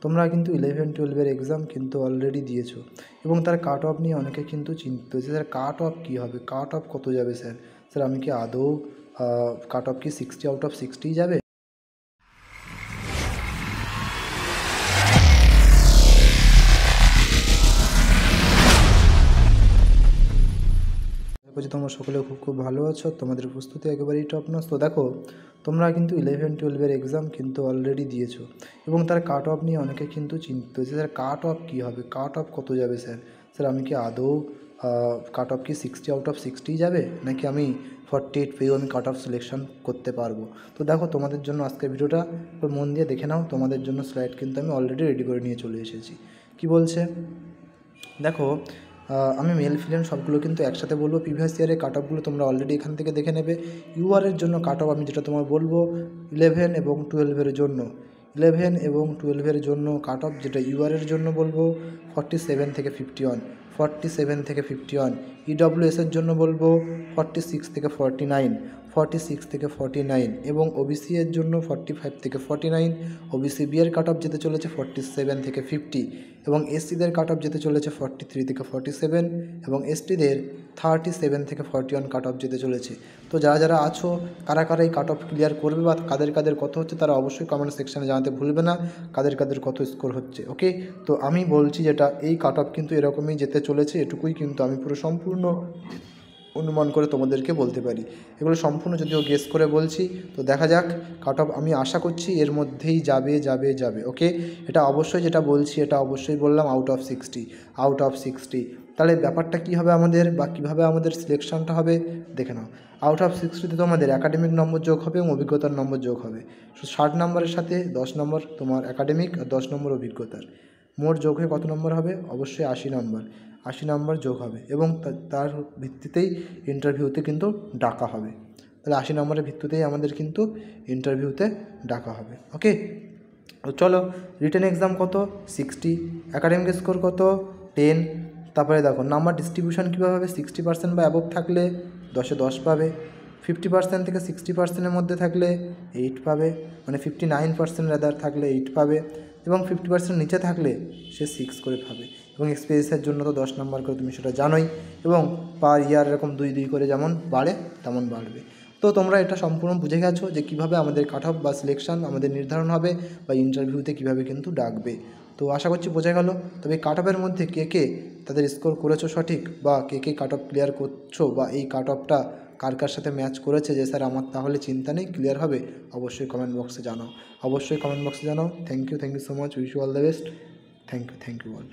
তোমরা কিন্তু 11-12 এক্সাম কিন্তু অলরেডি দিয়েছো এবং তার কাট অফ নিয়ে অনেকে কিন্তু চিন্তিত যে স্যার কাট অফ কী হবে, কাট অফ কত যাবে স্যার, স্যার আমি কি আদৌ কাট অফ কি 60/60 যাবে? বলছি তোমরা সকলে খুব ভালো আছো, তোমাদের প্রস্তুতি একেবারেই টপ নচ। তো দেখো তোমরা কিন্তু 11-12 এক্সাম কিন্তু অলরেডি দিয়েছো এবং তার কাট অফ নিয়ে অনেকে কিন্তু চিন্তিত যে স্যার কাট অফ কী হবে, কাট অফ কত যাবে স্যার, স্যার আমি কি আদৌ কাট অফ কি 60/60 যাবে, নাকি আমি 48 পেয়েও আমি কাট অফ সিলেকশন করতে পারবো? তো দেখো তোমাদের জন্য আজকের ভিডিওটা মন দিয়ে দেখে নাও, তোমাদের জন্য স্লাইড কিন্তু আমি অলরেডি রেডি করে নিয়ে চলে এসেছি। কি বলছে দেখো, আমি মেল ফিমেল সবগুলো কিন্তু একসাথে বলবো। প্রিভিয়াস ইয়ারের কাট অফগুলো তোমরা অলরেডি এখান থেকে দেখে নেবে। ইউআরের জন্য কাট অফ আমি যেটা তোমার বলবো 11 এবং 12-এর জন্য 11 এবং 12-এর জন্য কাট অফ যেটা ইউআরের জন্য বলবো 47 থেকে 51, 47 থেকে 51। ইডব্লিউএসের জন্য বলবো 46 থেকে 49, 46 থেকে 49 এবং ওবিসি এর জন্য 45 থেকে 49। ওবিসি বি এর কাট অফ যেতে চলেছে 47 থেকে 50 এবং এসসিদের কাট অফ যেতে চলেছে 43 থেকে 47 এবং এসটিদের 37 থেকে 41 কাট অফ যেতে চলেছে। তো যারা যারা আছো, কারা কারা এই কাট অফ ক্লিয়ার করবে বা কাদের কাদের কত হচ্ছে তারা অবশ্যই কমেন্ট সেকশানে জানাতে ভুলবে না কাদের কাদের কত স্কোর হচ্ছে। ওকে, তো আমি বলছি যেটা এই কাট অফ কিন্তু এরকমই যেতে চলেছে, এটুকুই কিন্তু আমি পুরো সম্পূর্ণ অনুমান করে তোমাদেরকে বলতে পারি। এগুলো সম্পূর্ণ যদিও গেস করে বলছি, তো দেখা যাক কাট অফ আমি আশা করছি এর মধ্যেই যাবে যাবে যাবে। ওকে, এটা অবশ্যই যেটা বলছি এটা অবশ্যই বললাম আউট অফ 60। তাহলে ব্যাপারটা কী হবে আমাদের বা কীভাবে আমাদের সিলেকশানটা হবে দেখে নাও। আউট অফ 60তে তোমাদের একাডেমিক নম্বর যোগ হবে এবং অভিজ্ঞতার নম্বর যোগ হবে। 60 নম্বরের সাথে 10 নম্বর তোমার একাডেমিক আর 10 নম্বর অভিজ্ঞতার, মোট যোগ হয়ে কত নম্বর হবে? অবশ্যই 80 নম্বর। 80 নম্বর যোগ হবে এবং তার ভিত্তিতেই ইন্টারভিউতে কিন্তু ডাকা হবে। তাহলে 80 নম্বরের ভিত্তিতেই আমাদের কিন্তু ইন্টারভিউতে ডাকা হবে। ওকে, তো চলো রিটেন এক্সাম কত? 60, একাডেমিক স্কোর কত? 10। তারপরে দেখো নাম্বার ডিস্ট্রিবিউশন কীভাবে হবে? 60% বা অ্যাবভ থাকলে 10-এ 10 পাবে, 50% থেকে 60%-এর মধ্যে থাকলে 8 পাবে, মানে 59% রাদার থাকলে 8 পাবে এবং 50% নিচে থাকলে সে 6 করে পাবে। এবং এক্সপিরিয়েন্সের জন্য তো 10 নম্বর করে, তুমি সেটা জানোই, এবং পার ইয়ার এরকম 2-2 করে যেমন বাড়ে তেমন বাড়বে। তো তোমরা এটা সম্পূর্ণ বুঝে গেছো যে কীভাবে আমাদের কাট অফ বা সিলেকশান আমাদের নির্ধারণ হবে বা ইন্টারভিউতে কীভাবে কিন্তু ডাকবে। তো আশা করছি বোঝা গেল। তবে কাট অফের মধ্যে কে কে তাদের স্কোর করেছো সঠিক, বা কে কে কাট অফ ক্লিয়ার করছো, বা এই কাট অফটা কার কার সাথে ম্যাচ করেছে যে স্যার আমার তাহলে চিন্তা নেই ক্লিয়ার হবে, অবশ্যই কমেন্ট বক্সে জানাও। Thank you so much, wish you all the best. Thank you all.